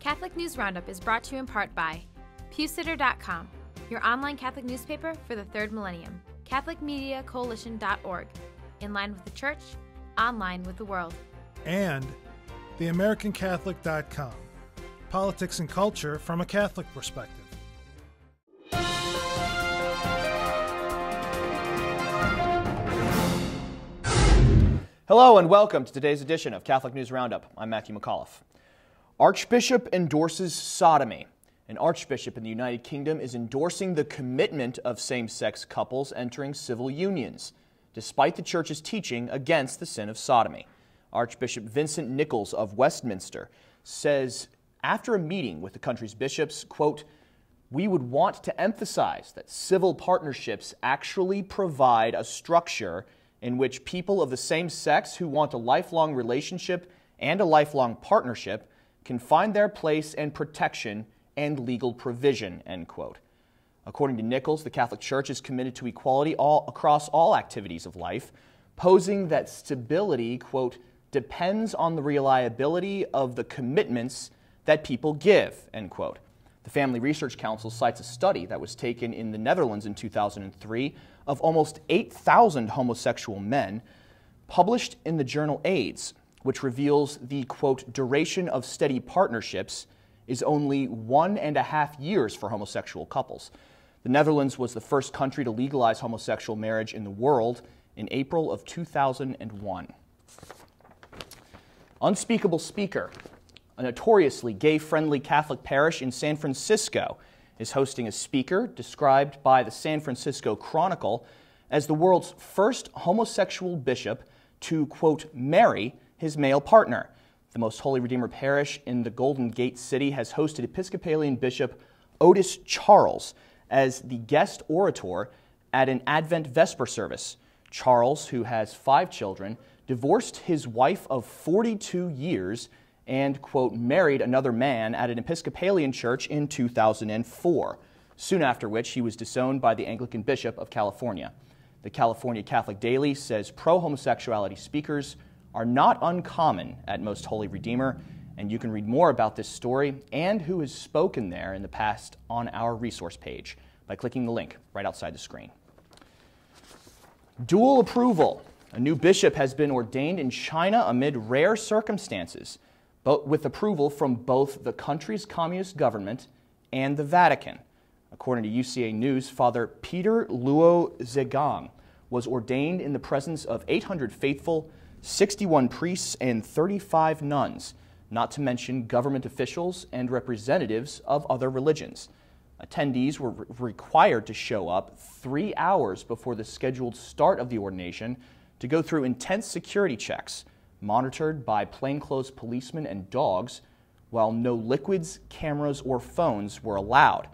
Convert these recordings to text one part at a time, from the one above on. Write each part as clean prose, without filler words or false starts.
Catholic News Roundup is brought to you in part by PewSitter.com, your online Catholic newspaper for the third millennium, CatholicMediaCoalition.org, in line with the Church, online with the world. And TheAmericanCatholic.com, politics and culture from a Catholic perspective. Hello and welcome to today's edition of Catholic News Roundup. I'm Matthew McAuliffe. Archbishop endorses sodomy. An archbishop in the United Kingdom is endorsing the commitment of same-sex couples entering civil unions, despite the Church's teaching against the sin of sodomy. Archbishop Vincent Nichols of Westminster says after a meeting with the country's bishops, quote, "We would want to emphasize that civil partnerships actually provide a structure in which people of the same sex who want a lifelong relationship and a lifelong partnership can find their place and protection and legal provision," end quote. According to Nichols, the Catholic Church is committed to equality across all activities of life, posing that stability, quote, "depends on the reliability of the commitments that people give," end quote. The Family Research Council cites a study that was taken in the Netherlands in 2003 of almost 8,000 homosexual men, published in the journal AIDS, which reveals the, quote, "duration of steady partnerships is only 1.5 years for homosexual couples." The Netherlands was the first country to legalize homosexual marriage in the world in April of 2001. Unspeakable Speaker, a notoriously gay-friendly Catholic parish in San Francisco, is hosting a speaker described by the San Francisco Chronicle as the world's first homosexual bishop to, quote, "marry his male partner." The Most Holy Redeemer Parish in the Golden Gate City has hosted Episcopalian Bishop Otis Charles as the guest orator at an Advent Vesper service. Charles, who has 5 children, divorced his wife of 42 years and, quote, "married another man at an Episcopalian church in 2004, soon after which he was disowned by the Anglican Bishop of California. The California Catholic Daily says pro-homosexuality speakers are not uncommon at Most Holy Redeemer, and you can read more about this story and who has spoken there in the past on our resource page by clicking the link right outside the screen. Dual approval. A new bishop has been ordained in China amid rare circumstances, but with approval from both the country's communist government and the Vatican. According to UCA News, Father Peter Luo Zhegang was ordained in the presence of 800 faithful, 61 priests, and 35 nuns, not to mention government officials and representatives of other religions. Attendees were required to show up 3 hours before the scheduled start of the ordination to go through intense security checks, monitored by plainclothes policemen and dogs, while no liquids, cameras, or phones were allowed,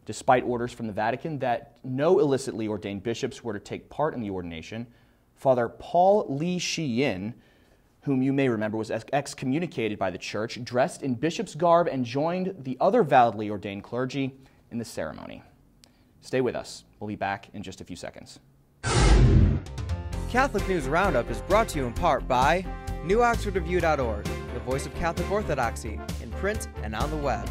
despite orders from the Vatican that no illicitly ordained bishops were to take part in the ordination. Father Paul Li Shi-yin, whom you may remember was excommunicated by the Church, dressed in bishop's garb and joined the other validly ordained clergy in the ceremony. Stay with us. We'll be back in just a few seconds. Catholic News Roundup is brought to you in part by NewOxfordReview.org, the voice of Catholic Orthodoxy, in print and on the web,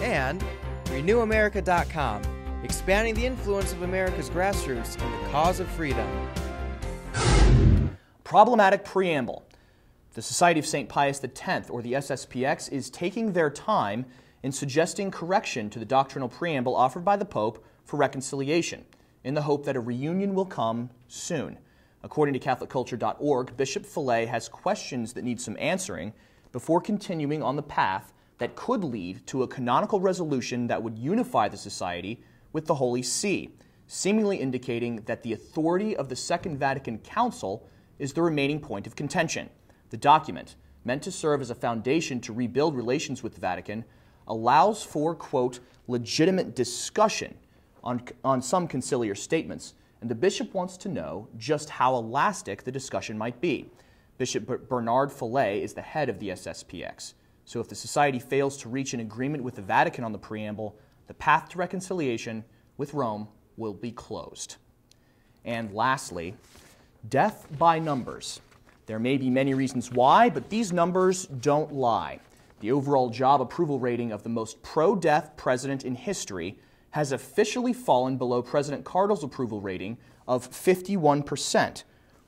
and RenewAmerica.com, expanding the influence of America's grassroots in the cause of freedom. Problematic Preamble. The Society of St. Pius X, or the SSPX, is taking their time in suggesting correction to the doctrinal preamble offered by the Pope for reconciliation, in the hope that a reunion will come soon. According to CatholicCulture.org, Bishop Fillet has questions that need some answering before continuing on the path that could lead to a canonical resolution that would unify the Society with the Holy See, seemingly indicating that the authority of the Second Vatican Council is the remaining point of contention. The document, meant to serve as a foundation to rebuild relations with the Vatican, allows for, quote, "legitimate discussion" on some conciliar statements, and the bishop wants to know just how elastic the discussion might be. Bishop Bernard Fillet is the head of the SSPX, so if the Society fails to reach an agreement with the Vatican on the preamble, the path to reconciliation with Rome will be closed. And lastly, death by numbers. There may be many reasons why, but these numbers don't lie. The overall job approval rating of the most pro-death president in history has officially fallen below President Carter's approval rating of 51%,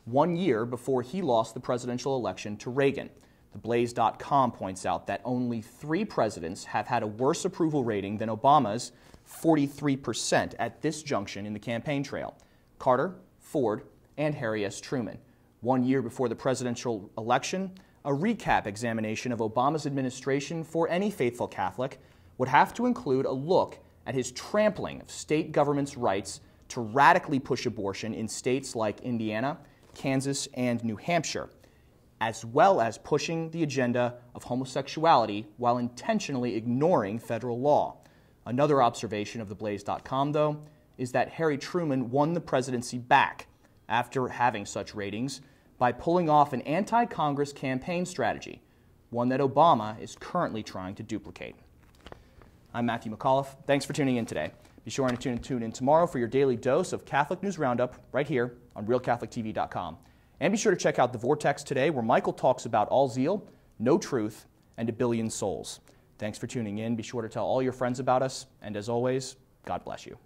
1 year before he lost the presidential election to Reagan. TheBlaze.com points out that only 3 presidents have had a worse approval rating than Obama's 43% at this junction in the campaign trail: Carter, Ford, and Harry S. Truman. 1 year before the presidential election, a recap examination of Obama's administration for any faithful Catholic would have to include a look at his trampling of state government's rights to radically push abortion in states like Indiana, Kansas, and New Hampshire, as well as pushing the agenda of homosexuality while intentionally ignoring federal law. Another observation of TheBlaze.com, though, is that Harry Truman won the presidency back after having such ratings by pulling off an anti-Congress campaign strategy, one that Obama is currently trying to duplicate. I'm Matthew McAuliffe. Thanks for tuning in today. Be sure to tune in tomorrow for your daily dose of Catholic News Roundup right here on RealCatholicTV.com. And be sure to check out The Vortex today, where Michael talks about all zeal, no truth, and a billion souls. Thanks for tuning in. Be sure to tell all your friends about us. And as always, God bless you.